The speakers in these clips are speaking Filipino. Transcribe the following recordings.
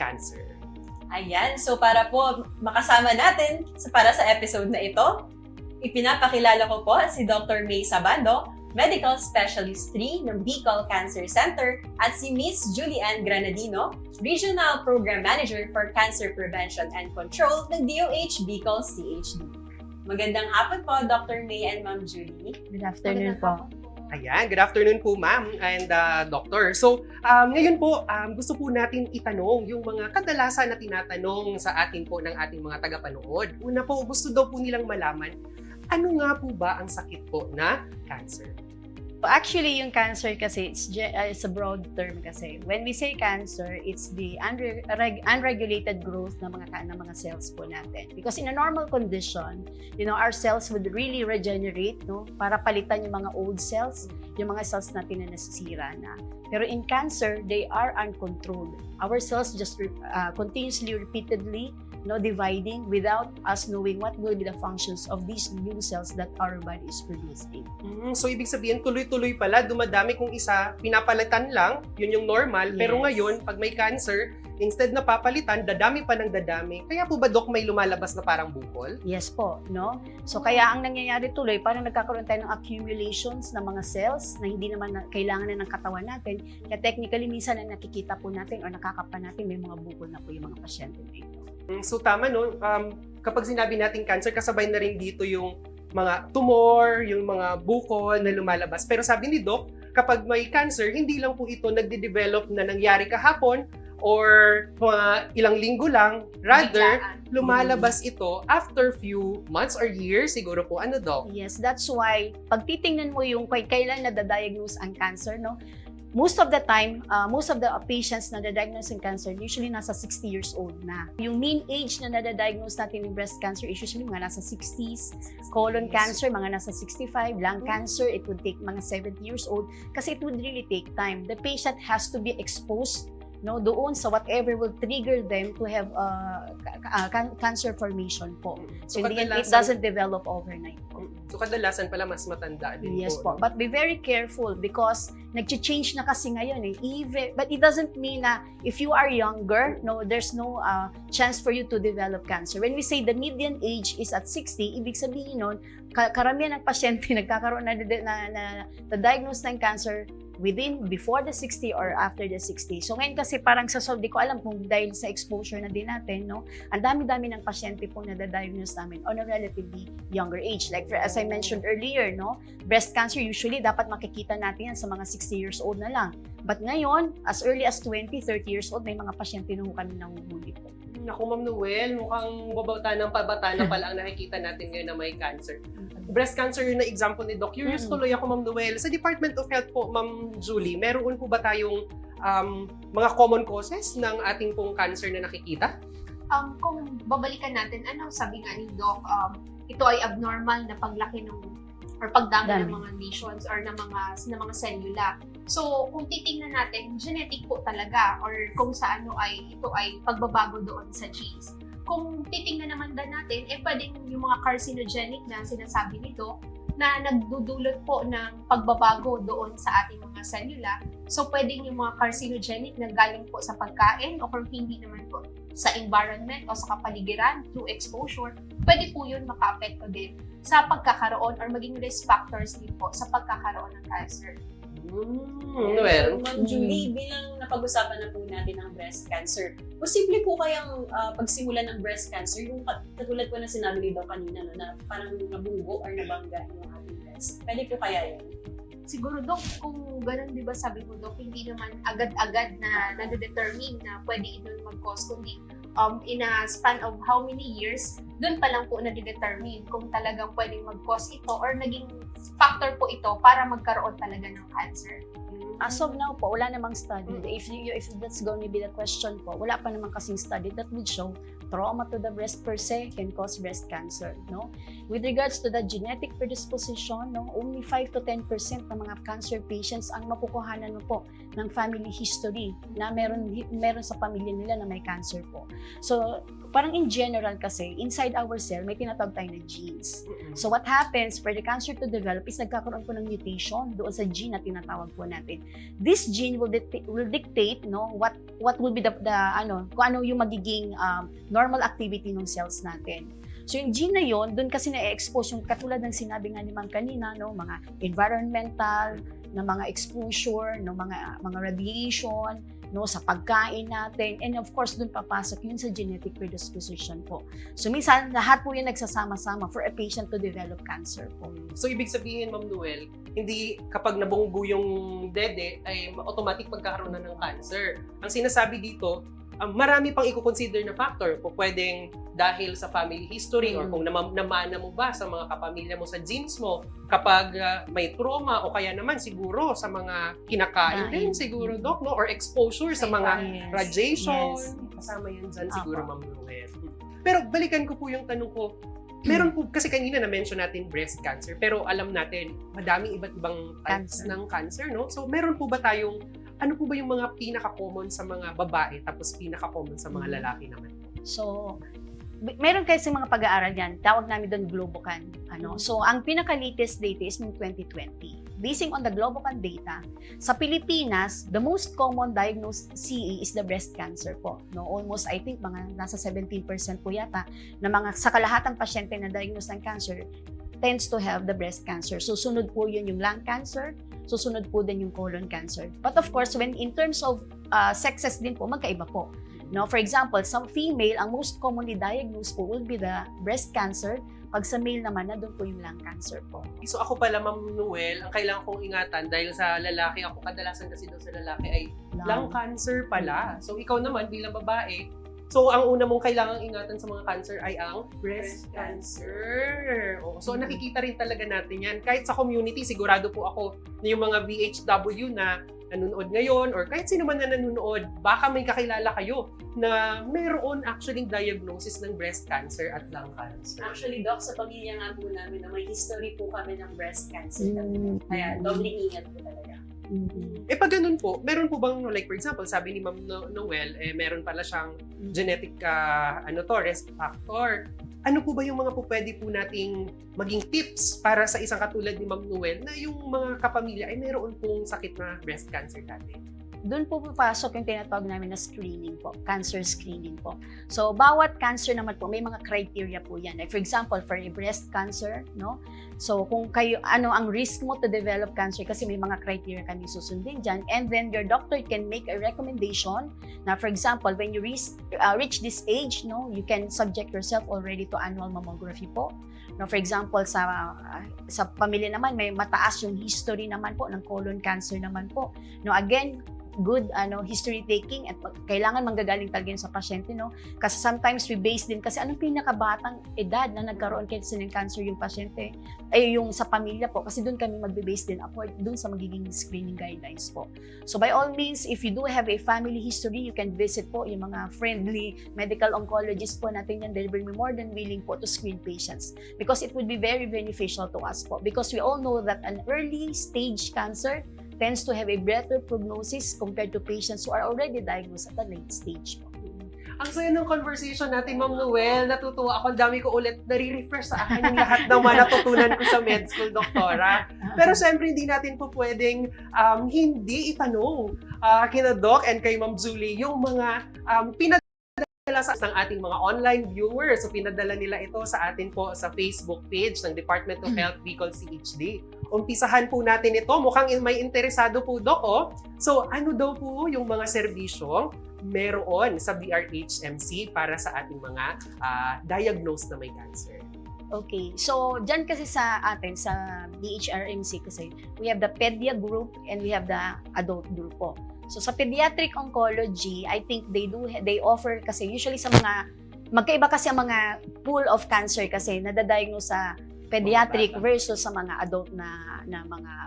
cancer. Ayan, so para po makasama natin para sa episode na ito, ipinapakilala ko po si Dr. May Sabando, Medical Specialist 3 ng Bicol Cancer Center at si Miss Julie Ann Granadino, Regional Program Manager for Cancer Prevention and Control ng DOH Bicol CHD. Magandang hapon po, Dr. May and Ma'am Julie. Good afternoon po. Ayan, good afternoon po ma'am and doctor. So, ngayon po, gusto po natin itanong yung mga kadalasan na tinatanong sa atin po ng ating mga tagapanood. Una po, gusto daw po nilang malaman, ano nga po ba ang sakit po na cancer? Actually, yung cancer kasi, it's a broad term kasi. When we say cancer, it's the unregulated growth ng mga cells po natin. Because in a normal condition, our cells would really regenerate, no? Para palitan yung mga old cells, yung mga cells natin na nasisira na. Pero in cancer, they are uncontrolled. Our cells just continuously, repeatedly, dividing without us knowing what will be the functions of these new cells that our body is producing. So, ibig sabihin, tuloy-tuloy pala, dumadami kung isa, pinapalitan lang, yun yung normal. Yes. Pero ngayon, pag may cancer, instead na papalitan, dadami pa ng dadami. Kaya po ba, Dok, may lumalabas na parang bukol? Yes po, no? So, kaya ang nangyayari tuloy, parang nagkakaroon tayo ng accumulations ng mga cells na hindi naman kailangan na ng katawan natin. Kaya technically, minsan na nakikita po natin o nakakapa natin, may mga bukol na po yung mga pasyente na ito. So tama no, kapag sinabi nating cancer, kasabay na rin dito yung mga tumor, yung mga bukol na lumalabas. Pero sabi ni Doc, kapag may cancer, hindi lang po ito nagde-develop na nangyari kahapon or mga ilang linggo lang. Rather, lumalabas ito after few months or years, siguro po. Ano, Doc? Yes, that's why, pag titingnan mo yung kailan na-diagnose ang cancer, no? Most of the time, most of the patients na na-diagnose ng cancer, usually nasa 60 years old na. Yung mean age na na-diagnose natin ng breast cancer is usually mga nasa 60s, colon cancer, mga nasa 65, lung cancer, it would take mga 70 years old kasi it would really take time. The patient has to be exposed doon sa whatever will trigger them to have cancer formation po. So, it doesn't develop overnight po. So, kadalasan pala mas matanda din yes po. Po. But be very careful because nag-change na kasi ngayon eh. But it doesn't mean na if you are younger, there's no chance for you to develop cancer. When we say the median age is at 60, ibig sabihin nun, karamihan ng pasyente nagkakaroon na diagnose ng cancer before the 60 or after the 60. So ngayon kasi parang di ko alam kung dahil sa exposure na din natin, ang dami-dami ng pasyente po na diagnose namin on a relatively younger age. Like as I mentioned earlier, breast cancer usually dapat makikita natin yan sa mga 60 years old na lang. But ngayon, as early as 20, 30 years old, may mga pasyente na kami nanguhuli po. Naku, Ma'am Noel, mukhang babata ng pabata na pala ang nakikita natin ngayon na may cancer. Breast cancer yun na example ni Doc. Curious tuloy ako, Ma'am Noel. Sa Department of Health po, Ma'am Julie, meron po ba tayong mga common causes ng ating pong cancer na nakikita? Kung babalikan natin, sabi nga ni Doc, ito ay abnormal na paglaki or pagdami ng mga lesions or ng mga cellula. So, kung titingnan natin, genetic po talaga or kung sa ito ay pagbabago doon sa genes. Kung titingnan naman natin, pwedeng yung mga carcinogenic na sinasabi nito na nagdudulot po ng pagbabago doon sa ating mga cellula. So, pwedeng yung mga carcinogenic na galing po sa pagkain o kung hindi naman po sa environment o sa kapaligiran through exposure, pwede po yun maka-apekto din sa pagkakaroon or maging risk factors din po sa pagkakaroon ng cancer. So, Ma'am Julie, bilang napag-usapan na po natin ang breast cancer, posible po kayang pagsimulan ng breast cancer, yung katulad po na sinabi ni Doc kanina, na parang nabugo or nabangga yung ating breast. Pwede po kaya yan? Siguro, Doc, kung ganun, di ba sabi mo, Doc, hindi naman agad-agad na nade-determine na pwede ito mag-cause, kundi in a span of how many years, doon pa lang po nade-determine kung talagang pwedeng mag-cause ito or naging factor po ito para magkaroon talaga ng cancer. As of now po, wala namang study. If that's going to be the question po, wala pa namang kasing study that would show trauma to the breast per se can cause breast cancer, With regards to the genetic predisposition, only 5 to 10% ng mga cancer patients ang makukuhanan po ng family history na meron sa pamilya nila na may cancer po. So, parang in general kasi, inside our cell, may tinatawag tayo na genes. So, what happens for the cancer to develop is nagkakaroon po ng mutation doon sa gene na tinatawag po natin natin. This gene will dictate no what will be the kung ano yung magiging normal activity ng cells natin. So yung gene na yon, doon kasi na-expose yung katulad ng sinabi nga ni Ma'am kanina, no, mga environmental na mga exposure, no, mga radiation, no, sa pagkain natin, and of course doon papasok yun sa genetic predisposition po. So minsan lahat po yun nagsasama-sama for a patient to develop cancer po. So ibig sabihin, Ma'am Noel, hindi kapag nabunggo yung dede ay automatic magkakaroon na ng cancer. Ang sinasabi dito, marami pang i-consider na factor. Po pwedeng dahil sa family history or kung namana mo ba sa mga kapamilya mo sa genes mo, kapag may trauma o kaya naman siguro sa mga kinakain din siguro, Doc, no? Or exposure sa mga radiation. Kasama yan dyan siguro, Ma'am Noel. Pero balikan ko po yung tanong ko, meron po, kasi kanina na-mention natin breast cancer, pero alam natin, madaming iba't ibang types ng cancer, no? So meron po ba tayong, ano po ba yung mga pinaka-common sa mga babae tapos pinaka-common sa mga lalaki naman? So, meron kasi mga pag-aaral yan, tawag namin doon Globocan. So, ang pinaka-latest data is noong 2020. Basing on the Globocan data, sa Pilipinas, the most common diagnosed CE is the breast cancer po. No, almost, I think, mga nasa 17% po yata na mga sa kalahatang pasyente na diagnosed ng cancer tends to have the breast cancer. Susunod po yun yung lung cancer, susunod po din yung colon cancer. But of course, when in terms of sexes din po, magkaiba po. No, for example, some female, ang most commonly diagnosed po will be the breast cancer. Pag sa male naman, na doon po yung lung cancer po. So ako pala, Ma'am Noel, ang kailangan kong ingatan dahil sa lalaki, ako kadalasan kasi daw sa lalaki ay lung cancer pala. So ikaw naman bilang babae, so ang una mong kailangang ingatan sa mga cancer ay ang breast cancer. So nakikita rin talaga natin yan. Kahit sa community, sigurado po ako na yung mga VHW na nanonood ngayon or kahit sino man na nanonood, baka may kakilala kayo na mayroon actually diagnosis ng breast cancer at lung cancer. Actually, Doc, sa pamilya nga po namin na may history po kami ng breast cancer. Kaya doble ingat po talaga. Pag ganun po, meron po bang, like for example, sabi ni Ma'am Noel, meron pala siyang genetic risk factor. Ano po ba yung mga po pwede po nating maging tips para sa isang katulad ni Ma'am Noel na yung mga kapamilya ay meron pong sakit na breast cancer dati? Doon po papasok yung tinatawag namin na screening po, cancer screening po. So, bawat cancer naman po, may mga criteria po yan. Like for example, for a breast cancer, no? So, kung kayo, ano ang risk mo to develop cancer kasi may mga criteria kami susundin dyan. And then, your doctor can make a recommendation na, for example, when you reach this age, no, you can subject yourself already to annual mammography po. No, for example, sa pamilya naman, may mataas yung history naman po ng colon cancer naman po. No, again, good history taking at kailangan manggagaling talaga yun sa pasyente, no? Kasi sometimes we base din kasi anong pinakabatang edad na nagkaroon kasi ng cancer yung pasyente ay yung sa pamilya po kasi doon kami magbe-base din upward doon sa magiging screening guidelines po. So by all means, if you do have a family history, you can visit po yung mga friendly medical oncologist po natin yan. They'll be more than willing po to screen patients because it would be very beneficial to us po because we all know that an early stage cancer tends to have a better prognosis compared to patients who are already diagnosed at a late stage. Ang saya ng conversation natin, Ma'am Noel. Natutuwa ako. Ang dami ko ulit nare-refresh sa akin yung lahat ng mga natutunan ko sa med school, Doktora. Pero syempre, hindi natin po pwedeng hindi itanong kina Doc and kay Ma'am Julie yung mga pinadala sa ating mga online viewers. So pinadala nila ito sa atin po sa Facebook page ng Department of Health Bicol CHD. Umpisahan po natin ito. Mukhang may interesado po, Doc. So ano daw po yung mga serbisyong meron sa BRHMC para sa ating mga diagnosed na may cancer? Okay, so dyan kasi sa atin, sa BHRMC kasi, we have the pedia group and we have the adult group po. So sa pediatric oncology, I think they offer kasi usually sa mga, magkaiba kasi ang mga pool of cancer kasi nadadiagnose sa pediatric versus sa mga adult na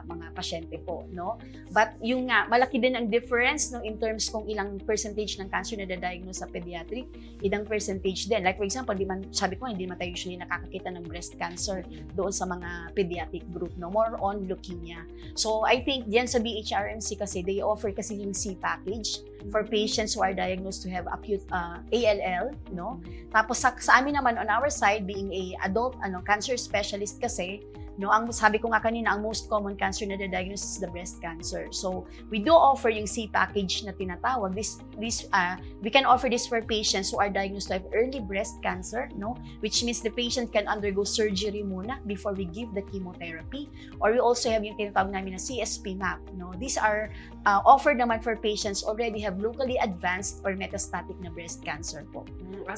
mga pasyente po, no? But yung nga, malaki din ang difference no, in terms kung ilang percentage ng cancer na diagnose sa pediatric, ilang percentage din. Like for example, sabi ko, hindi man tayo usually nakakakita ng breast cancer doon sa mga pediatric group, no? More on leukemia. So I think diyan sa BHRMC kasi, they offer kasi yung C package for patients who are diagnosed to have acute ALL, no? Tapos sa amin naman on our side, being a adult cancer specialist kasi, No, ang sabi ko nga kanina, ang most common cancer na diagnosis is the breast cancer. So, we do offer yung C package na tinatawag. We can offer this for patients who are diagnosed to have early breast cancer, no, which means the patient can undergo surgery muna before we give the chemotherapy. Or we also have yung tinatawag namin na CSP map, no. These are offered naman for patients already have locally advanced or metastatic na breast cancer po.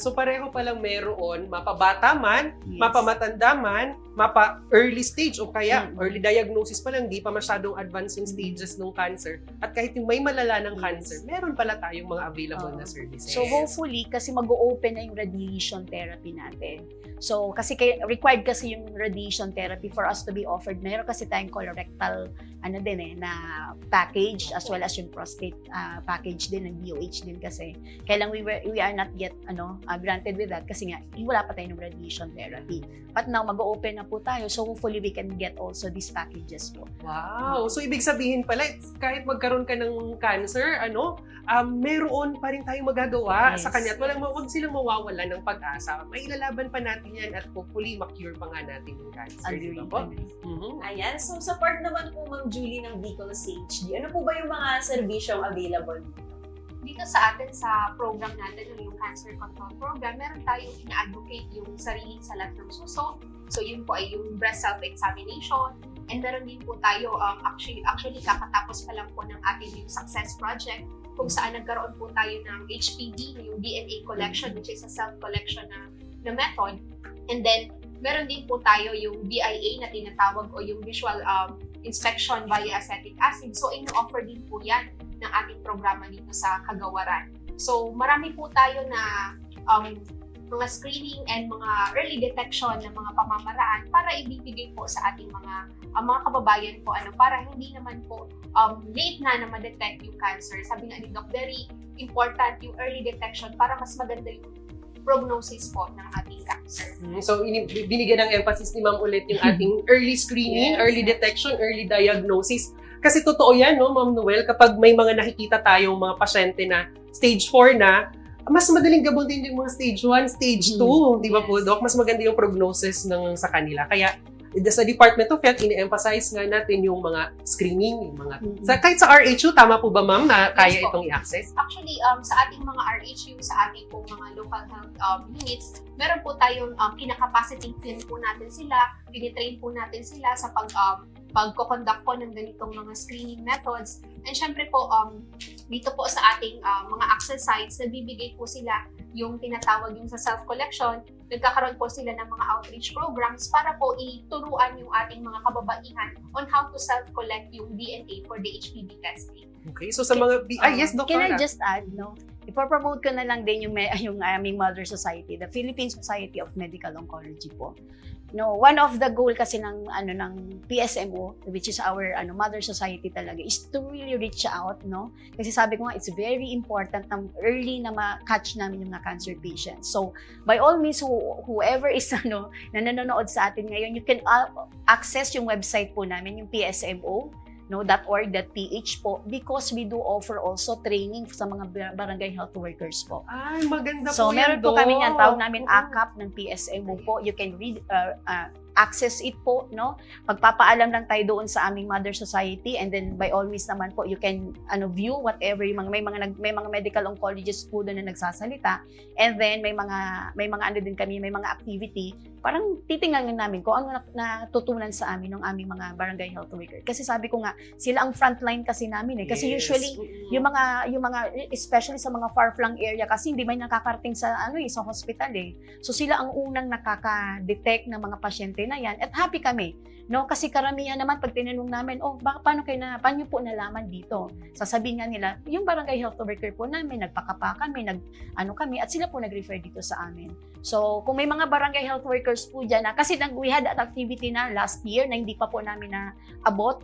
So pareho palang meron, mapabata man, Yes. mapamatanda man, mapa early stage o kaya Mm. early diagnosis pa lang, di pa masyadong advancing stages ng cancer. At kahit yung may malala ng Yes. cancer, meron pala tayong mga available Oo. na services. So hopefully, kasi mag-o-open na yung radiation therapy natin. So kasi required kasi yung radiation therapy for us to be offered. Meron kasi tayong colorectal na package as well as yung prostate package din ng DOH din kasi. Kaya lang we are not yet granted with that kasi nga wala pa tayong radiation therapy. But now mag-o-open na po tayo, so hopefully we can get also these packages po. Wow! So ibig sabihin pala, kahit magkaroon ka ng cancer, meron pa rin tayong magagawa Yes. sa kanya. At wag silang mawawala ng pag-asa. May ilalaban pa natin yan at hopefully ma-cure pa nga natin yung cancer. Agree. Di ba po? Mhm. Ayan, so sa part naman po, Ma'am Julie, ng Bicol CHD, ano po ba yung mga serbisyong available dito? Dito sa atin sa program natin, yung Cancer Control Program, meron tayong ina-advocate yung sariling salat ng suso. So yun po ay yung breast self-examination. And meron din po tayo, actually kakatapos pa lang po ng ating yung success project kung saan nagkaroon po tayo ng HPV, yung DNA collection, which is a self-collection na method. And then, meron din po tayo yung VIA na tinatawag o yung visual inspection via acetic acid. So, ino-offer din po yan ng ating programa dito sa Kagawaran. So, marami po tayo na mga screening and mga early detection ng mga pamamaraan para ibibigay po sa ating mga kababayan po para hindi naman po late na ma-detect yung cancer. Sabi nga ni Doc, very important yung early detection para mas maganda yung prognosis po ng ating cancer. So binigyan ng emphasis ni Ma'am ulit yung ating early screening, Yes. early detection, early diagnosis. Kasi totoo yan, no, Ma'am Noel, kapag may mga nakikita tayong mga pasyente na stage 4 na, mas madaling gabutin yung mga stage 1, stage 2, di ba po, Yes. Doc? Mas maganda yung prognosis sa kanila. Kaya sa Department of Health, ini-emphasize nga natin yung mga screening, yung mga... Kahit sa RHU, tama po ba, Ma'am, na kaya Yes po. itong i-access? Actually, sa ating mga RHU, sa ating pong mga local health units, meron po tayong kinakapacity po natin sila, tinitrain po natin sila sa pagko-conduct po ng ganitong mga screening methods. And syempre po, dito po sa ating mga access sites, nagbibigay po sila yung tinatawag yung sa self-collection, nagkakaroon po sila ng mga outreach programs para po ituruan yung ating mga kababaihan on how to self-collect yung DNA for the HPV testing. Okay, so sa mga... yes, Dr. Can I just add, ipopromote ko na lang din yung aming mother society, the Philippine Society of Medical Oncology po. One of the goal kasi ng PSMO, which is our mother society talaga, is to really reach out, Kasi sabi ko nga, it's very important na early na ma-catch namin yung mga cancer patients. So, by all means, whoever is na nanonood sa atin ngayon, you can access yung website po namin, yung PSMO, .org.ph po, because we do offer also training sa mga barangay health workers po. Ay, maganda So, po meron yan, po kami Doc. yan, tawag namin Oo. ACAP ng PSMO po. You can access it po, Magpapaalam lang tayo doon sa aming mother society, and then by all means naman po, you can view whatever yung may mga medical oncologists po doon na nagsasalita, and then may mga din kami, may mga activity, parang titingnan namin kung ano natutunan sa amin ng aming mga barangay health worker. Kasi sabi ko nga, sila ang frontline kasi namin Kasi Yes. usually yung mga especially sa mga far-flung area kasi hindi man nakakarating sa sa hospital So sila ang unang nakaka-detect ng mga pasyente na yan, at happy kami. Kasi karamihan naman pag tinanong namin, paano niyo po nalaman dito? Sasabihin nga nila, yung barangay health worker po namin, nagpakapa kami, kami, at sila po nag-refer dito sa amin. So, kung may mga barangay health workers po dyan kasi we had an activity na last year na hindi pa po namin abot,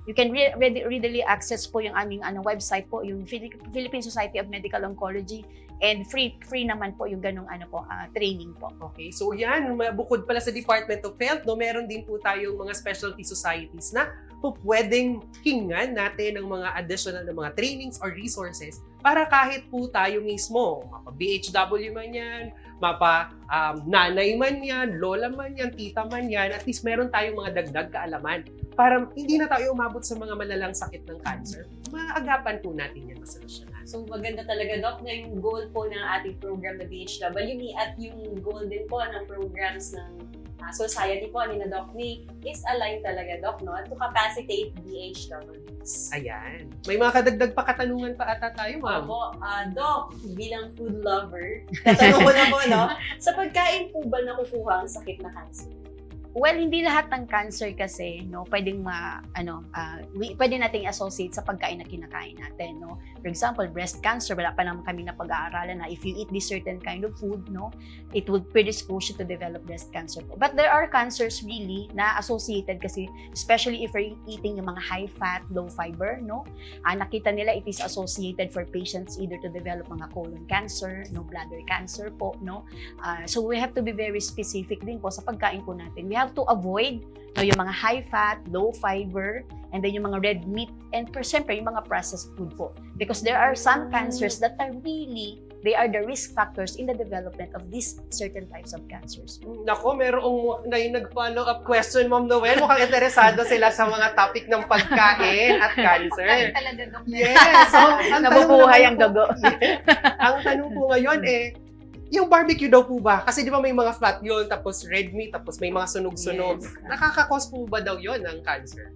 you can readily access po yung aming website po, yung Philippine Society of Medical Oncology. And free naman po yung ganong training po. Okay, so yan, bukod pala sa Department of Health, no, meron din po tayong mga specialty societies na pwedeng hingan natin ng mga additional na mga trainings or resources para kahit po tayo mismo, mapa BHW man yan, mapa nanay man yan, lola man yan, tita man yan, at least meron tayong mga dagdag kaalaman para hindi na tayo umabot sa mga malalang sakit ng cancer. Maagapan po natin yan, masolusyonan. So maganda talaga, Doc, na yung goal po ng ating program na BHWME at yung goal din po ng programs ng society po ni na Doc May is aligned talaga, Doc, no? To capacitate BHWs. Ayan. May mga kadagdag pa katanungan pa ata tayo, ma'am. Opo, Doc, bilang food lover, tatanong ko na po, no? Sa pagkain po ba nakukuha ang sakit na cancer? Well, hindi lahat ng cancer kasi, no, pwedeng pwede nating associate sa pagkain na kinakain natin, no. For example, breast cancer, wala pa naman kami na pag-aaralan na if you eat this certain kind of food, no, it would predispose you to develop breast cancer po. But there are cancers really na associated kasi, especially if you're eating yung mga high fat, low fiber, no. Nakita nila it is associated for patients either to develop mga colon cancer, no, bladder cancer po, no. So we have to be very specific din po sa pagkain po natin. We have to avoid yung mga high fat, low fiber, and then yung mga red meat, and siyempre yung mga processed food po. Because there are some cancers that are really, they are the risk factors in the development of these certain types of cancers. Nako, merong nag-follow up question, Ma'am Noel. Mukhang interesado sila sa mga topic ng pagkain at cancer. Pagkain talaga, Doc. Yes! So, Nabubuhay ang dugo. Ang tanong po ngayon yung barbecue daw po ba? Kasi di ba may mga fat yun, tapos red meat, tapos may mga sunog-sunog. Yes. Nakaka-cause po ba daw yun ng cancer?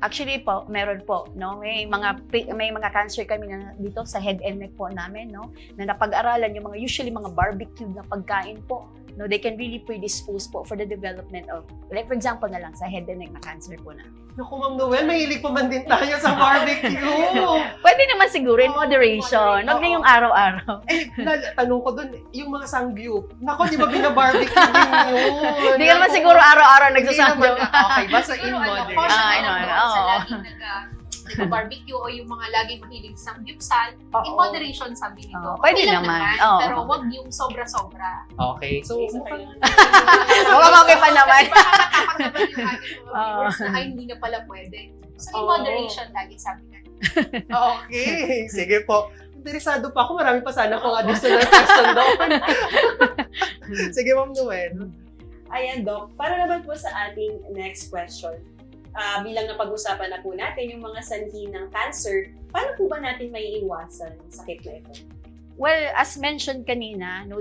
Actually po, meron po, no? May mga cancer kami na dito sa head and neck po namin, no? Na napag-aralan yung mga usually mga barbecue na pagkain po, no? They can really predispose po for the development of, like for example na lang sa head and neck na cancer po na. Naku, Ma'am Noel, mahilig pa man din tayo sa barbecue. Pwede naman siguro in moderation, wag na yung araw-araw. Tanong ko dun, yung mga sangyup. Naku, di ba binabarbecue din yun? Hindi ka naman siguro araw-araw nagsasangyup. Okay, basta in Siguro, moderation. caution I know, lang oo. sa laging nag-barbecue o yung mga laging mahilig sa samgyupsal. In Oo. moderation, sabi nito. Oo, pwede lang naman. Oo. Pero wag yung sobra-sobra. Okay, so Okay pa naman. Kasi baka matapak naman yung ating mga viewers Oo. na ay hindi na pala pwede. So in Oo. moderation, lagi sabi nga. okay, sige po. Interesado pa ako. Marami pa sana akong additional question doon. Sige, Ma'am Noel. Ayan, Doc, para naman po sa ating next question, bilang napag-usapan na po natin yung mga sanhi ng cancer, paano po ba natin maiiwasan ang sakit na ito? Well, as mentioned kanina, no,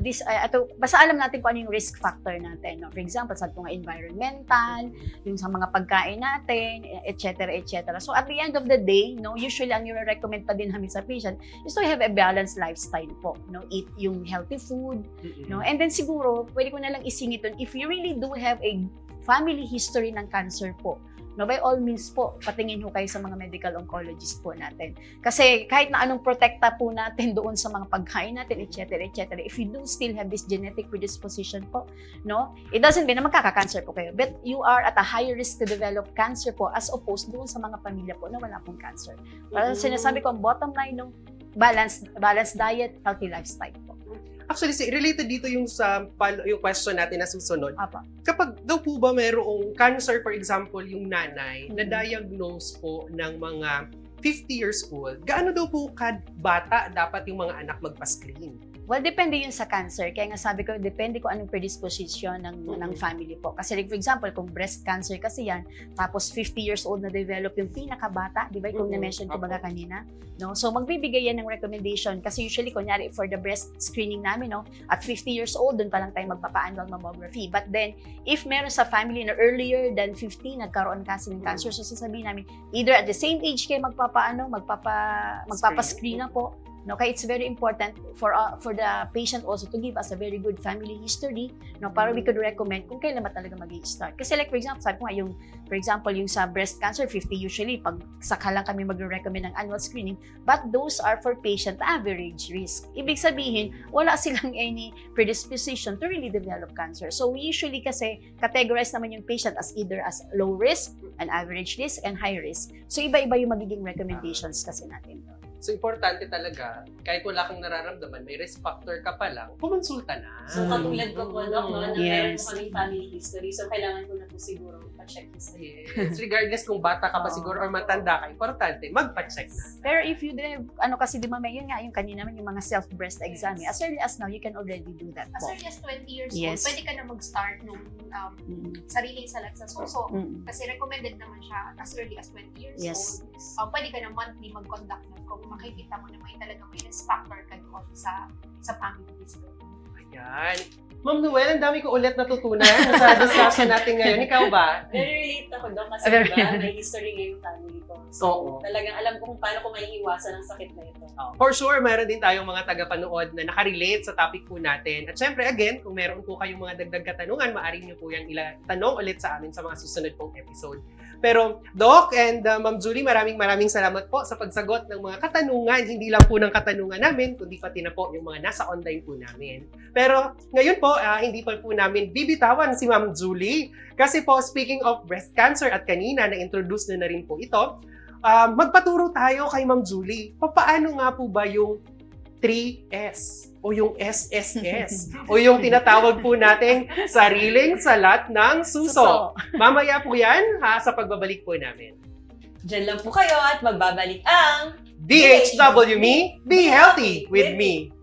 basta alam natin kung ano yung risk factor natin. No? For example, sa mga environmental, yung sa mga pagkain natin, etc., etc. So at the end of the day, no, usually ang i-recommend pa din namin sa patient is to have a balanced lifestyle po. No? Eat yung healthy food. No? And then siguro, pwede ko na lang isingit dun, if you really do have a family history ng cancer po, no, by all means po, patingin ho kayo sa mga medical oncologist po natin. Kasi kahit na anong protekta po natin doon sa mga pagkain natin, etc., etc., if you do still have this genetic predisposition po, no, it doesn't mean na magkaka-cancer po kayo. But you are at a higher risk to develop cancer po as opposed doon sa mga pamilya po na wala pong cancer. Parang sinasabi ko, ang bottom line ng balanced diet, healthy lifestyle po. Actually, related dito yung yung question natin na susunod. Apa. Kapag daw po ba mayroong cancer, for example, yung nanay, na-diagnose po ng mga 50 years old, gaano daw po bata dapat yung mga anak magpa-screen? Well, depende yun sa cancer. Kaya nga sabi ko, depende kung anong predisposition ng family po. Kasi like, for example, kung breast cancer kasi yan, tapos 50 years old na develop yung pinakabata, di ba? Kung na-mention ko baga kanina. No? So, magbibigay yan ng recommendation. Kasi usually, kunyari, for the breast screening namin, no, at 50 years old, dun pa lang tayo magpapa-annual mammography. But then, if meron sa family na earlier than 50, nagkaroon kasi ng cancer, so sasabihin namin, either at the same age kayo magpapa-screen na po. No, kaya it's very important for the patient also to give us a very good family history, no, para we could recommend kung kailan ba talaga mag-i-start. Kasi like for example, sabi ko nga yung sa breast cancer 50 usually pag saka lang kami magre-recommend ng annual screening, but those are for patient average risk. Ibig sabihin, wala silang any predisposition to really develop cancer. So we usually kasi categorize naman yung patient as either as low risk, an average risk, and high risk. So iba-iba yung magiging recommendations kasi natin. So, importante talaga, kahit wala kang nararamdaman, may risk factor ka pa lang, kumonsulta na. So, katulad ko po, Doc, no, na meron Yes. po kaming family history. So, kailangan ko na po siguro pa-check history. Yes. Regardless kung bata ka pa Oo. siguro or matanda ka, importante, magpa-check na. Pero if you did, kasi di ba may yun nga, yung kanina naman yung mga self-breast exam. As early as now, you can already do that As po. early as 20 years Yes. old, pwede ka na mag-start nung sariling salat sa suso. Mm. Kasi recommended naman siya as early as 20 years Yes. old. Pwede ka na monthly mag-conduct nun kung makikita mo na talagang may risk factor ka doon sa family history. Ayan. Ma'am Noel, ang dami ko ulit natutunan sa discussion natin ngayon. Ikaw ba? Very relate ako, Doc, kasi Very- diba, may history ngayong family ko. So, Oo. talagang alam ko kung paano ko maiiwasan ang sakit na ito. For sure, meron din tayong mga tagapanood na nakarelate sa topic po natin. At syempre, again, kung meron po kayong mga dagdag katanungan, maaari nyo po yung tanong ulit sa amin sa mga susunod pong episode. Pero, Doc and Ma'am Julie, maraming salamat po sa pagsagot ng mga katanungan. Hindi lang po ng katanungan namin, kundi pati na po yung mga nasa online po namin. Pero, ngayon po, hindi pa po namin bibitawan si Ma'am Julie. Kasi po, speaking of breast cancer at kanina, na-introduce na rin po ito, magpaturo tayo kay Ma'am Julie. Paano nga po ba yung 3S o yung SSS o yung tinatawag po nating sariling salat ng suso? Mamaya po yan sa pagbabalik po namin. Diyan lang po kayo at magbabalik ang DHW Me, be healthy with me.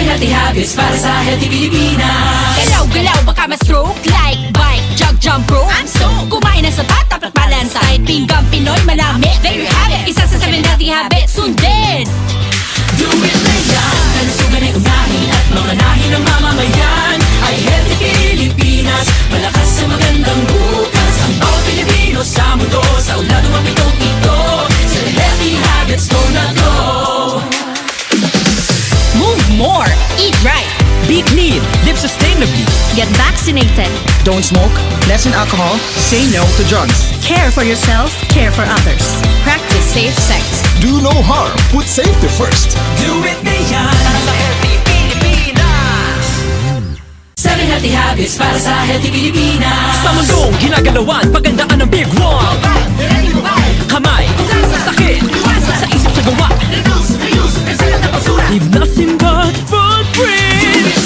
Healthy habits para sa healthy Pilipinas. Galaw-galaw baka ma-stroke like bike, jump rope. I'm so kumain ng sapat, dapat balance. Kahit pinggang Pinoy, manami. There you have it. Isa sa 7 healthy habits, sundin. Do it na yan. Kalusugan ay unahin at mga nahin ng mamamayan ay healthy Pilipinas. Malakas sa magandang bukas. Ang bawat Pilipino sa mundo, sa ulado ang pitong ito. Sa healthy habits, go na go. Move more, eat right, Be clean, live sustainably. get vaccinated, Don't smoke, lessen alcohol, say no to drugs. care for yourself, care for others. Practice safe sex. Do no harm. Put safety first. Do it na yan. Para sa healthy Pilipinas. 7 healthy habits para sa healthy Pilipinas. Sa mundong ginagalawan, pagandaan ng big one. Kamay, sa sakit, sa isip sa gawa. Leave nothing but footprints.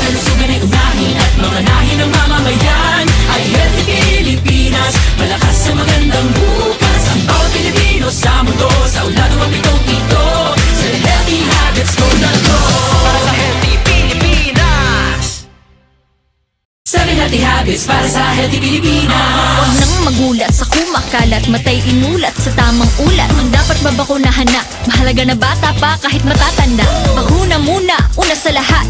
Kalusugan ay unahin at mga nahin ng mamamayan ay healthy Pilipinas. Malakas sa magandang bukas. Ang bawat Pilipino sa mundo, sa ulado ang pitong ito. Sa healthy habits, go na go. Para sa healthy Pilipinas. 7 healthy habits para sa healthy Pilipinas. Huwag nang magulat sa kumakalat, matay inulat sa tamang ulat. Ang dapat babakunahan na, mahalaga na bata pa kahit matatanda. Bakuna muna, una sa lahat.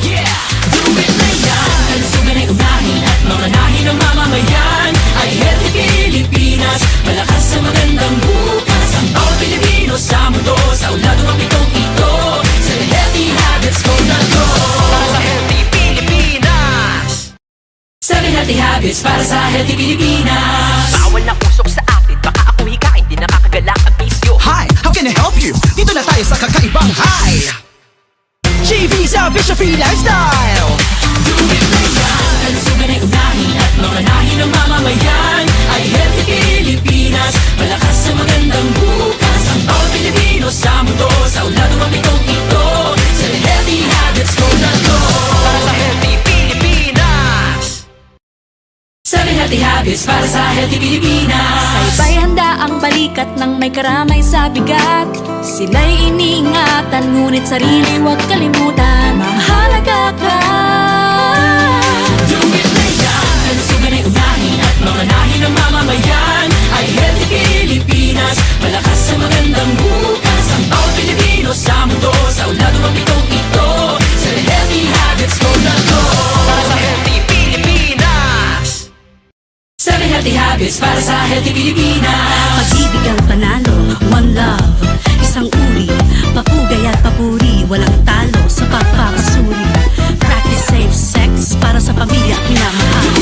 Yeah! Do it na yan. Kalusugan ay unahin at mga nahin ng mamamayan ay healthy Pilipinas. Malakas sa magandang bukas. Ang bawat Pilipino sa mundo, sa ulado ang pitong ito. Sa healthy habits, go na go. Para sa healthy Pilipinas. 7 healthy habits para sa healthy Pilipinas. Bawal na usok sa atin, baka ako hikain, di nakakagalak ang bisyo. Hi, how can I help you? Dito na tayo sa kakaibang high. G-Visa Bishop Free Lifestyle. Do it na yan. Kalusugan ay unahin at mga nahin ng mamamayan ay healthy Pilipinas. Malakas sa magandang bukas. Ang bawat Pilipino sa mundo, sa ulado ang pitong ito. Sa healthy habits, go na go. Para sa healthy Pilipinas. 7 healthy habits para sa healthy Pilipinas. Sabay handa ang balikat ng may karamay sa bigat. Sila'y iniingatan, ngunit sarili huwag kalimutan. Mahalaga ka. Do it na yan. Kalusugan ay unahin at mga nahin ng mamamayan ay healthy Pilipinas. Malakas sa magandang bukas. Ang bawat Pilipino sa mundo, sa ulado ang pitong ito. Sa healthy habits, go na go. Para sa healthy Pilipinas. 7 healthy habits para sa healthy Pilipinas. Pag-ibig ang panalo, one love, isang uri, papugay at papuri, walang talo sa pagpapasuri. Practice safe sex para sa pamilya minamahal.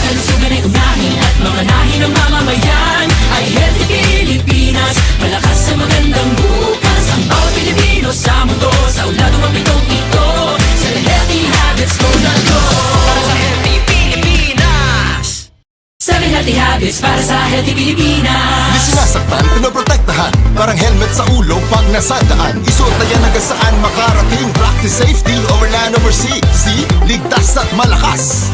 Kalusugan ay unahin at mga nahin ng mamamayan ay healthy Pilipinas. Malakas sa magandang bukas. Ang bawat Pilipino sa mundo, sa ulado ang pitong ito. Sa healthy habits, go na go. Para sa healthy Pilipinas. Healthy Pilipinas. Di sinasaktan, pinoprotektahan. Parang helmet sa ulo pag nasa daan. Isuot na yan hanggang saan makarating. Practice safety over land, over sea. See? Ligtas at malakas.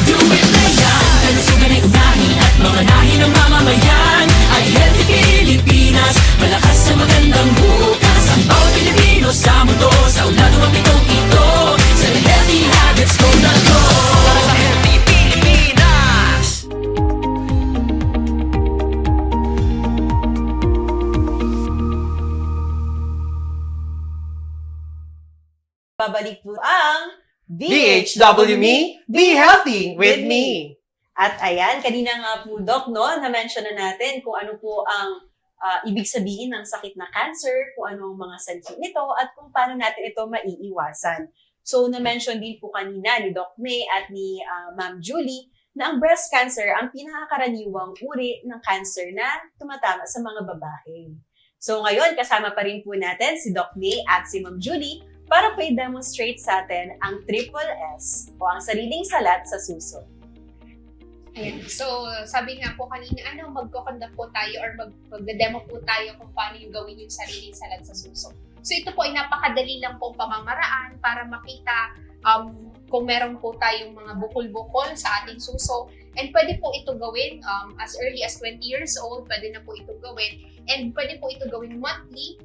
Do it na yan. Kalusugan ay unahin at mga nahin ng mamamayan ay Healthy Pilipinas. Malakas sa magandang bukas. Ang bawat Pilipino sa mundo, sa ulan ng pitong ito. Sa healthy habits ko na to. Para sa Healthy Pilipinas. Babalik po ang BHW Me, be healthy with me. At ayan, kanina nga po, Doc, no, na-mention na natin kung ano po ang ibig sabihin ng sakit na cancer, kung ano ang mga sanhi nito, at kung paano natin ito maiiwasan. So, na-mention din po kanina ni Doc May at ni Ma'am Julie na ang breast cancer ang pinakakaraniwang uri ng cancer na tumatama sa mga babae. So, ngayon, kasama pa rin po natin si Doc May at si Ma'am Julie para po i-demonstrate sa atin ang Triple S o ang sariling salat sa suso. Ayan. So, sabi nga po kanina, magko-conduct po tayo or magde-demo po tayo kung paano yung gawin yung sariling salat sa suso. So, ito po ay napakadali lang pong pamamaraan para makita kung meron po tayong mga bukol-bukol sa ating suso. And pwede po ito gawin as early as 20 years old, pwede na po ito gawin. And pwede po ito gawin monthly.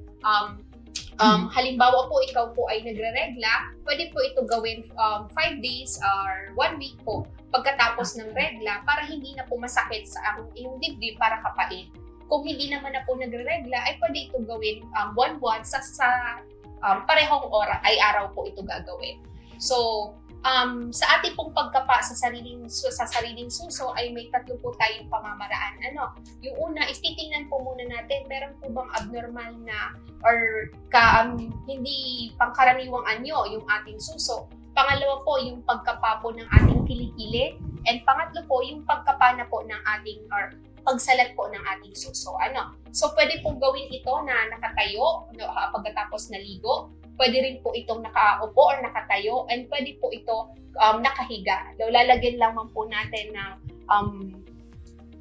Halimbawa po, ikaw po ay nagre-regla, pwede po ito gawin 5 days or 1 week po pagkatapos ng regla para hindi na po masakit sa iyong dibdib para kapain. Kung hindi naman na po nagre-regla, ay pwede ito gawin buwan-buwan sa parehong araw po ito gagawin. So, sa ating pong pagkapa sa sariling suso ay may tatlo po tayong pamamaraan. Yung una is titingnan po muna natin, meron po bang abnormal na or hindi pangkaraniwang anyo yung ating suso. Pangalawa po, yung pagkapa po ng ating kilikili. And pangatlo po, yung pagkapa na po ng ating or pagsalat po ng ating suso. So, pwede pong gawin ito na nakatayo pagkatapos naligo. Pwede rin po itong nakaupo or nakatayo, and pwede po ito nakahiga. Lalagyan lamang po natin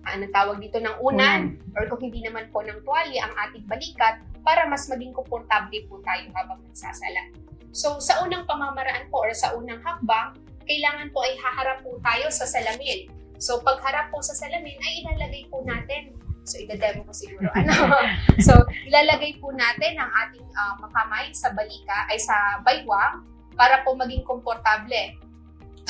ng tawag dito ng unan or kung hindi naman po ng tuwalya ang ating balikat para mas maging komportable po tayo habang nagsasalat. So sa unang pamamaraan po or sa unang hakbang, kailangan po ay haharap po tayo sa salamin. So pagharap po sa salamin ay ilalagay po natin. So, ida-demo ko siguro. So, ilalagay po natin ang ating kamay sa sa baywang para po maging komportable.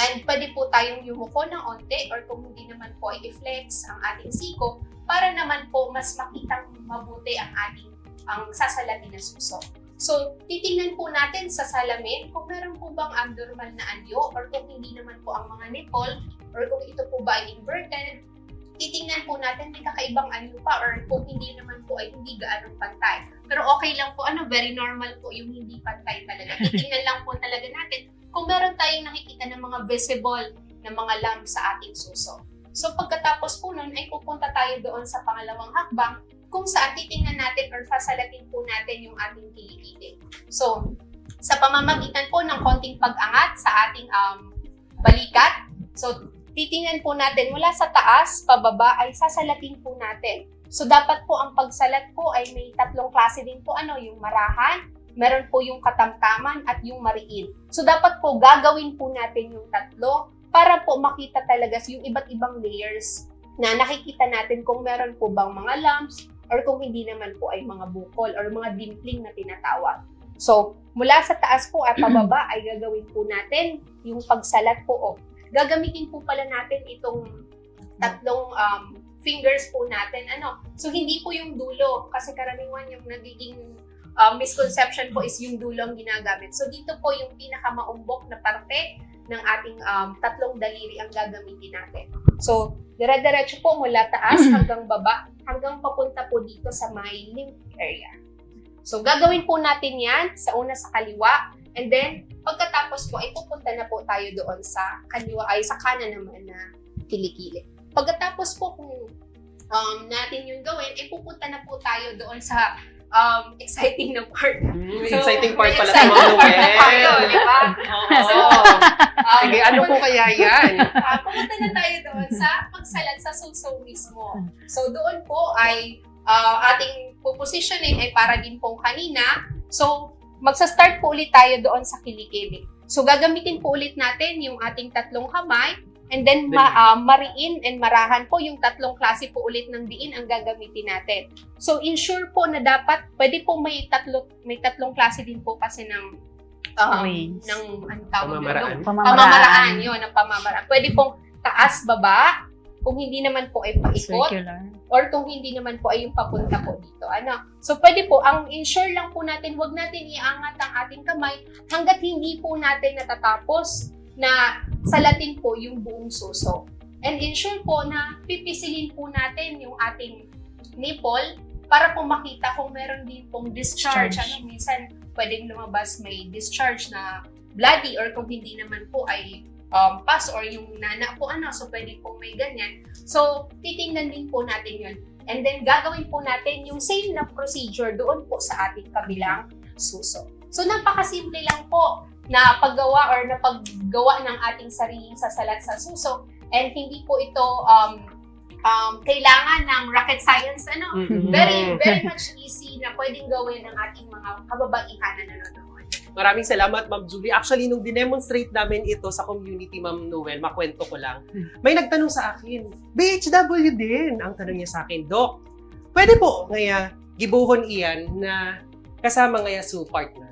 And pwede po tayong yumuko ng onte or kung hindi naman po ay i-flex ang ating siko para naman po mas makitang mabuti ang sasalamin na suso. So, titingnan po natin sa salamin kung meron po bang abnormal na anyo or kung hindi naman po ang mga nipple or kung ito po ba ay inverted. Titingnan po natin may kakaibang anyo pa or kung hindi naman po ay hindi gaanong pantay. Pero okay lang po, very normal po yung hindi pantay talaga. Titingnan lang po talaga natin kung meron tayong nakikita ng mga visible na mga lumps sa ating suso. So pagkatapos po nun ay pupunta tayo doon sa pangalawang hakbang kung saan titingnan natin or sasalatin po natin yung ating kilikili. So sa pamamagitan po ng konting pag-angat sa ating balikat, so titingnan po natin mula sa taas, pababa, ay sasalatin po natin. So, dapat po ang pagsalat po ay may tatlong klase din po. Yung marahan, meron po yung katamtaman, at yung mariin. So, dapat po gagawin po natin yung tatlo para po makita talaga yung iba't ibang layers na nakikita natin kung meron po bang mga lumps or kung hindi naman po ay mga bukol or mga dimpling na tinatawag. So, mula sa taas po at pababa ay gagawin po natin yung pagsalat po. Gagamitin po pala natin itong tatlong fingers po natin. So, hindi po yung dulo kasi karaniwan yung nagiging misconception po is yung dulo ang ginagamit. So, dito po yung pinakamaumbok na parte ng ating tatlong daliri ang gagamitin natin. So, dire-diretso po mula taas hanggang baba, hanggang papunta po dito sa may lymph area. So, gagawin po natin yan sa una sa kaliwa. And then, pagkatapos po, ay pupunta na po tayo doon sa kaliwa, ay sa kanan naman na kilikili. Pagkatapos po, kung natin yung gawin, ay pupunta na po tayo doon sa exciting na part. Exciting part may pala sa mga exciting part na tayo, Noel. di ba? Oo. Sige, ano po kaya yan? Pumunta na tayo doon sa pagsalat sa suso mismo. So doon po ay ating positioning ay para din po kanina. So magsa-start po ulit tayo doon sa kilikili. So gagamitin po ulit natin yung ating tatlong kamay and then mariin and marahan po yung tatlong klase po ulit ng diin ang gagamitin natin. So ensure po na dapat pwede po may tatlong klase din po kasi ng Ways. ng ano tawag Pamamaraan. doon? Pamamaraan yun, ang pamamaraan. Pwede pong taas, baba, kung hindi naman po ay paikot, Circular. or kung hindi naman po ay yung papunta po dito. So pwede po, ang ensure lang po natin, wag natin iangat ang ating kamay hanggat hindi po natin natatapos na salatin po yung buong suso. And ensure po na pipisilin po natin yung ating nipple para po makita kung meron din pong discharge. Minsan pwedeng lumabas may discharge na bloody or kung hindi naman po ay pus or yung nana po so pwede po may ganyan. So titingnan din po natin yun. And then gagawin po natin yung same na procedure doon po sa ating kabilang suso. So napakasimple lang po na paggawa or na paggawa ng ating sariling sasalat sa suso, and hindi po ito kailangan ng rocket science, very much easy na pwedeng gawin ng ating mga kababaihan na nanonood. Maraming salamat, Ma'am Julie. Actually, nung dinemonstrate namin ito sa community, Ma'am Noel, makwento ko lang, may nagtanong sa akin, BHW din, ang tanong niya sa akin, Doc, pwede po ngaya gibuhon iyan na kasama ngaya su partner?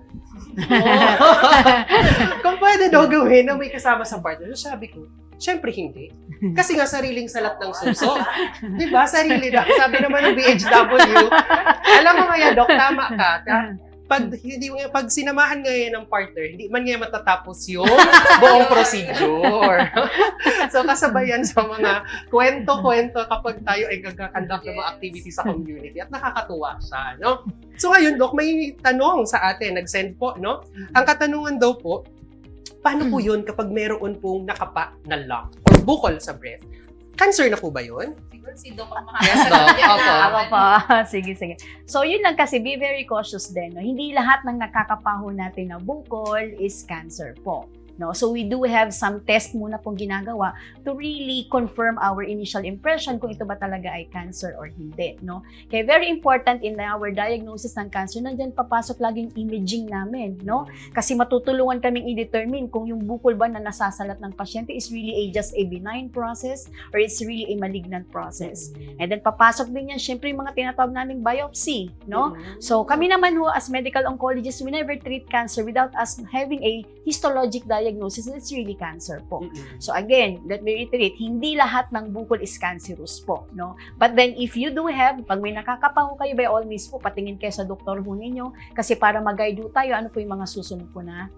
Kung pwede daw gawin na may kasama sa partner, sabi ko, syempre hindi. Kasi nga sariling salat ng suso. Di ba? Sarili na. Sabi naman ng BHW, alam mo nga Doc, tama ka. Pag sinamahan ngayon ng partner, hindi man ngayon matatapos yung buong procedure. So kasabayan sa mga kwento-kwento kapag tayo ay gagakandap ng mga activities sa community at nakakatuwa siya, no? So ngayon, Doc, may tanong sa atin, nag-send po, no? Ang katanungan daw po, paano po yun kapag meron pong nakapa na lump or bukol sa breast? Cancer na po ba yun? Siguro si Doc ang Yes, Doc. Opo. Ako pa. Sige. So, yun lang kasi, be very cautious din. No? Hindi lahat ng nakakapaho natin na bukol is cancer po. No? So, we do have some test muna pong ginagawa to really confirm our initial impression kung ito ba talaga ay cancer or hindi. No? Kaya very important in our diagnosis ng cancer, nandyan papasok laging imaging namin. No? Kasi matutulungan kaming i-determine kung yung bukol ba na nasasalat ng pasyente is really just a benign process or it's really a malignant process. And then papasok din yan, syempre yung mga tinatawag naming biopsy. No? So kami naman ho as medical oncologists, we never treat cancer without us having a histologic diagnosis that it's really cancer po. So again, let me reiterate, hindi lahat ng bukol is cancerous po. No? But then if you do have, pag may nakakapaho kayo, by all means po, patingin kayo sa doktor ho ninyo kasi para mag-guide ho tayo, ano po yung mga susunod po na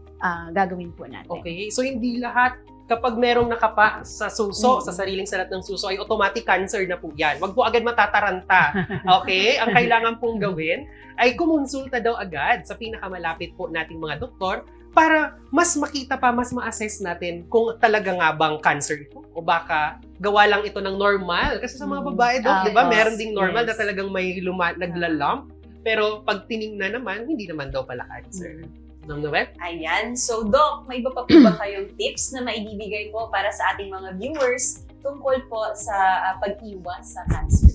gagawin po natin. Okay, so hindi lahat kapag merong nakapa sa suso, sa sariling salat ng suso, ay automatic cancer na po yan. Huwag po agad matataranta. Okay? Ang kailangan pong gawin ay kumonsulta daw agad sa pinakamalapit po nating mga doktor para mas makita pa, mas ma-assess natin kung talaga nga bang cancer ito o baka gawa lang ito ng normal. Kasi sa mga babae, Doc, di ba, meron ding normal na talagang may naglalump. Pero pag tiningnan naman, hindi naman daw pala cancer. Nang Noel? Ayan. So, Doc, may iba pa po ba kayong tips na maibibigay po para sa ating mga viewers tungkol po sa pag-iwas sa cancer?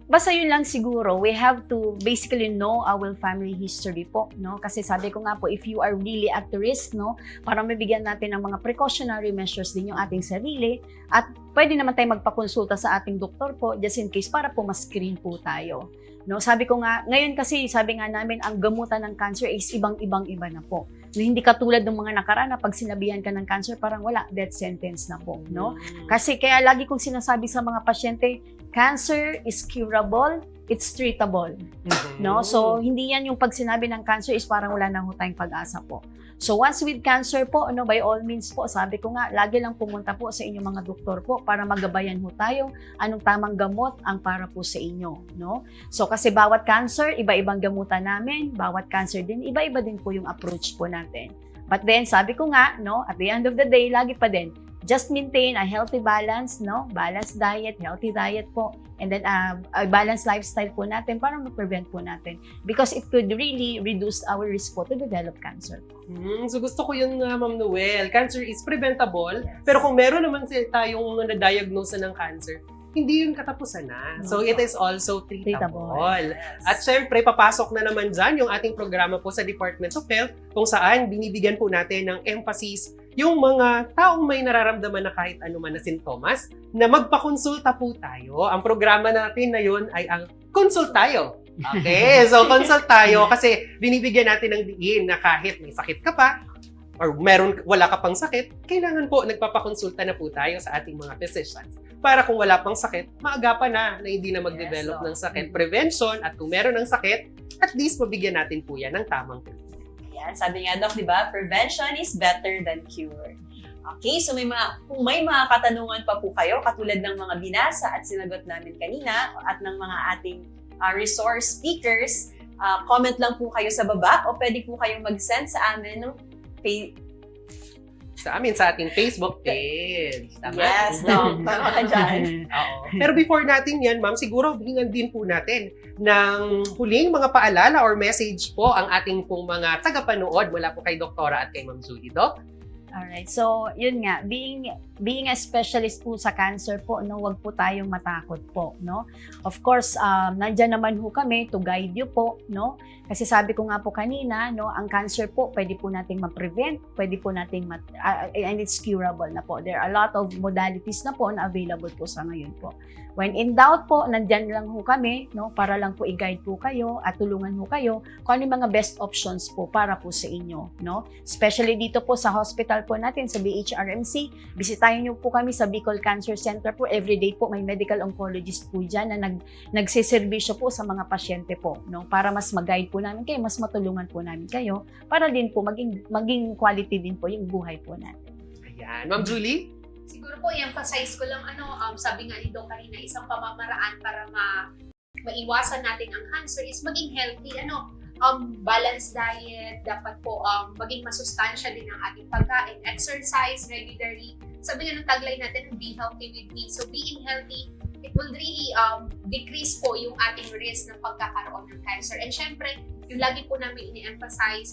Basta yun lang siguro, we have to basically know our family history po, no? Kasi sabi ko nga po, if you are really at the risk, no, para mabigyan natin ng mga precautionary measures din yung ating sarili at pwede naman tayo magpakonsulta sa ating doktor po just in case para po mas-screen po tayo. No, sabi ko nga, ngayon kasi sabi nga namin ang gamutan ng cancer is ibang-iba na po. No, hindi katulad ng mga nakaraan na pag sinabihan ka ng cancer parang wala, death sentence na po, no? Kasi kaya lagi kong sinasabi sa mga pasyente, cancer is curable, it's treatable. No? So hindi yan yung pag sinabi ng cancer is parang wala na ho tayong pag-asa po. So once with cancer po, by all means po, sabi ko nga, lagi lang pumunta po sa inyong mga doktor po para magabayan ho tayo anong tamang gamot ang para po sa inyo, no? So kasi bawat cancer, iba-ibang gamutan namin, bawat cancer din, iba-iba din po yung approach po natin. But then, sabi ko nga, no, at the end of the day, lagi pa din, just maintain a healthy balance, no? Balanced diet, healthy diet po. And then a balanced lifestyle po natin para ma-prevent po natin. Because it could really reduce our risk po to develop cancer. So gusto ko yun nga, Ma'am Noel. Cancer is preventable, pero kung meron naman tayong na-diagnose ng cancer, hindi yun katapusan na. So it is also treatable. At syempre, papasok na naman dyan yung ating programa po sa Department of Health kung saan binibigyan po natin ng emphasis yung mga taong may nararamdaman na kahit anuman na sintomas na magpakonsulta po tayo. Ang programa natin na yun ay ang Consult Tayo. Okay, so consult tayo kasi binibigyan natin ng diin na kahit may sakit ka pa or wala ka pang sakit, kailangan po nagpapakonsulta na po tayo sa ating mga physicians. Para kung wala pang sakit, maagapan na hindi na mag-develop ng sakit. Prevention, at kung meron ng sakit, at least mabigyan natin po yan ng tamang treatment. Yan, sabi nga Doc, di ba? Prevention is better than cure. Okay, so kung may mga katanungan pa po kayo, katulad ng mga binasa at sinagot namin kanina, at ng mga ating resource speakers, comment lang po kayo sa baba o pwede po kayong mag-send sa amin ng sa ating Facebook page. Tama? Yes, no. Tama ka dyan. Oo. Pero before natin yan, ma'am, siguro hingan din po natin ng huling mga paalala or message po ang ating pong mga tagapanood mula po kay Doktora at kay Ma'am Julie, Doc. Alright, so yun nga, being a specialist po sa cancer po, no, wag po tayong matakot po, no. Of course, nandyan naman ho kami to guide you po, no. Kasi sabi ko nga po kanina, no, ang cancer po, pwede po nating ma-prevent, pwede po nating and it's curable na po. There are a lot of modalities na po na available po sa ngayon po. When in doubt po, nandyan lang ho kami, no, para lang po i-guide po kayo at tulungan ho kayo kung ano yung mga best options po para po sa inyo, no. Especially dito po sa hospital po natin sa BHRMC, bisitahin niyo po kami sa Bicol Cancer Center po. Everyday po may medical oncologist po dyan na nagsiservisyo po sa mga pasyente po, no, para mas mag-guide po namin kayo, mas matulungan po namin kayo, para din po maging quality din po yung buhay po natin. Ayan. Ma'am Julie? Siguro po, i-emphasize ko lang, sabi nga ni Doc kanina, isang pamamaraan para maiwasan natin ang cancer is maging healthy, balanced diet, dapat po maging masustansya din ang ating pagkain, exercise regularly. Sabi nga ng tagline natin, be healthy with me. So being healthy, it will really decrease po yung ating risk ng pagkakaroon ng cancer. And syempre, yung lagi po namin ini-emphasize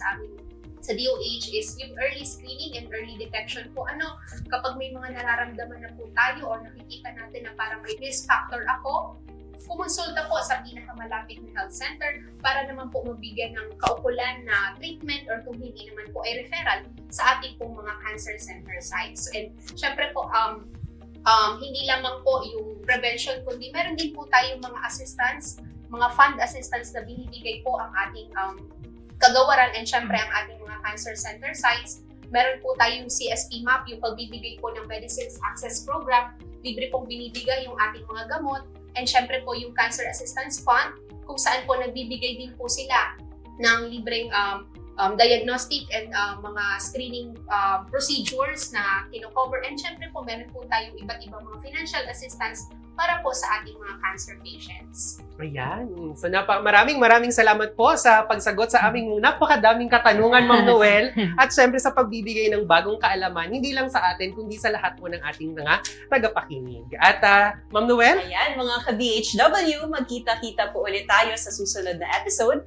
sa DOH is yung early screening and early detection po. Kapag may mga nararamdaman na po tayo or nakikita natin na parang may risk factor ako, kumonsulta po sa pinakamalapit na health center para naman po mabigyan ng kaukulan na treatment or kung hindi naman po ay referral sa ating pong mga cancer center sites. And syempre po, hindi lamang po yung prevention, kundi meron din po tayong mga assistance, mga fund assistance na binibigay po ang ating kagawaran and syempre ang ating mga cancer center sites. Meron po tayong CSP MAP, yung pagbibigay po ng Medicines Access Program, libre pong binibigay yung ating mga gamot, and syempre po yung Cancer Assistance Fund, kung saan po nagbibigay din po sila ng libreng diagnostic and mga screening procedures na kino-cover. And syempre po, meron po tayong iba't ibang mga financial assistance para po sa ating mga cancer patients. Ayan. So maraming salamat po sa pagsagot sa aming napakadaming katanungan, Ma'am Noel. At syempre sa pagbibigay ng bagong kaalaman, hindi lang sa atin, kundi sa lahat po ng ating mga tagapakinig. At Ma'am Noel? Ayan, mga ka-BHW, magkita-kita po ulit tayo sa susunod na episode.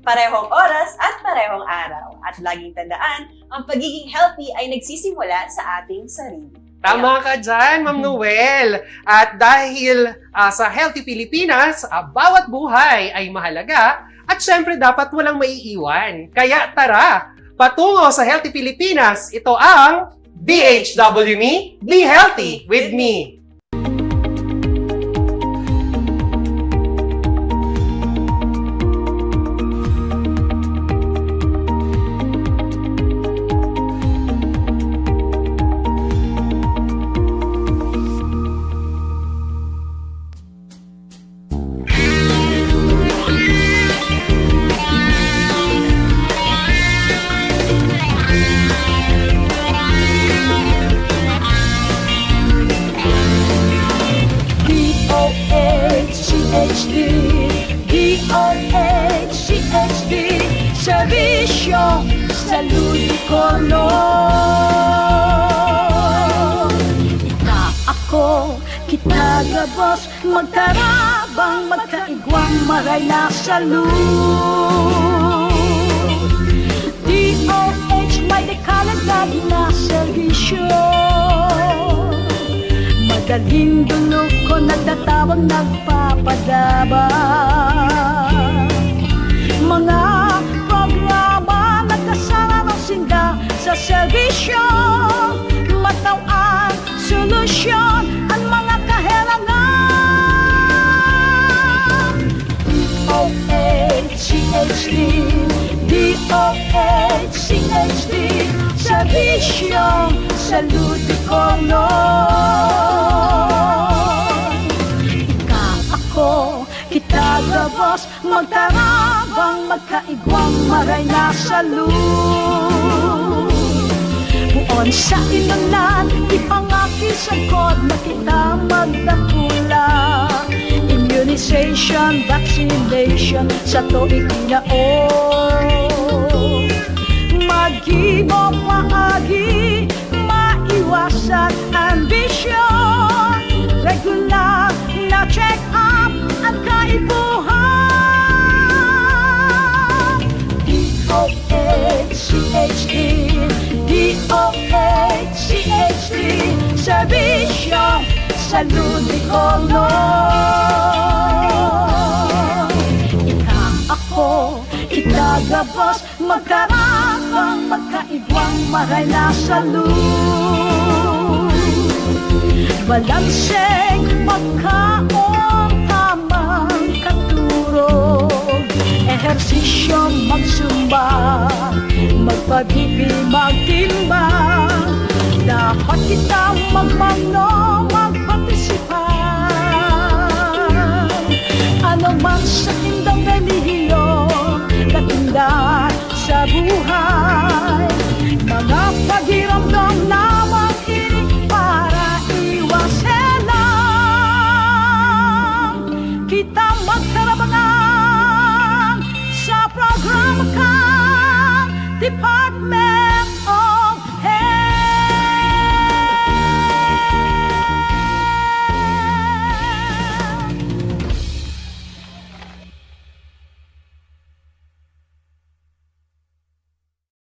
Parehong oras at parehong araw. At laging tandaan, ang pagiging healthy ay nagsisimula sa ating sarili. Tama ka dyan, Ma'am Noel. At dahil sa Healthy Pilipinas, bawat buhay ay mahalaga at syempre dapat walang maiiwan. Kaya tara, patungo sa Healthy Pilipinas, ito ang BHW Me, Be Healthy with Me. DOHCHD Servisyo sa Ludi Colon. Nagkagabos, magkarabang, magkaigwang, maray na salud. DOH may dekalagad na servisyo, madaling dulog ko nagtatawag nagpapadabang. Mga programa nagkasama ng sinda sa serbisyo, mataw ang solusyon ang mga kahilangan. DOH-CHD, DOH-CHD, serbisyong saludo ko nun. Ika ako, kita gabos, magkarabang, magkaigwang, maray na salud. Buon sa inulan, ipangakisagod na kita magdakula. Immunization, vaccination, sa tuig tinaon. Mag-ibo paagi, maiwasan ambisyon. Regular na check-up at kaibuhan. DOH-CHD, DOH-CHD, serbisyong saludo ko nun. Ika ako, kita gabos, magkarabang, magkaigwang, maray na salud. Balanseng pagkaon, tamang katurog, ehersisyo magsumba, magpabibi, magtimbang. Dapat kita magmano, magpartisipan. Ano man sa tindang relihiyon, katinda sa buhay.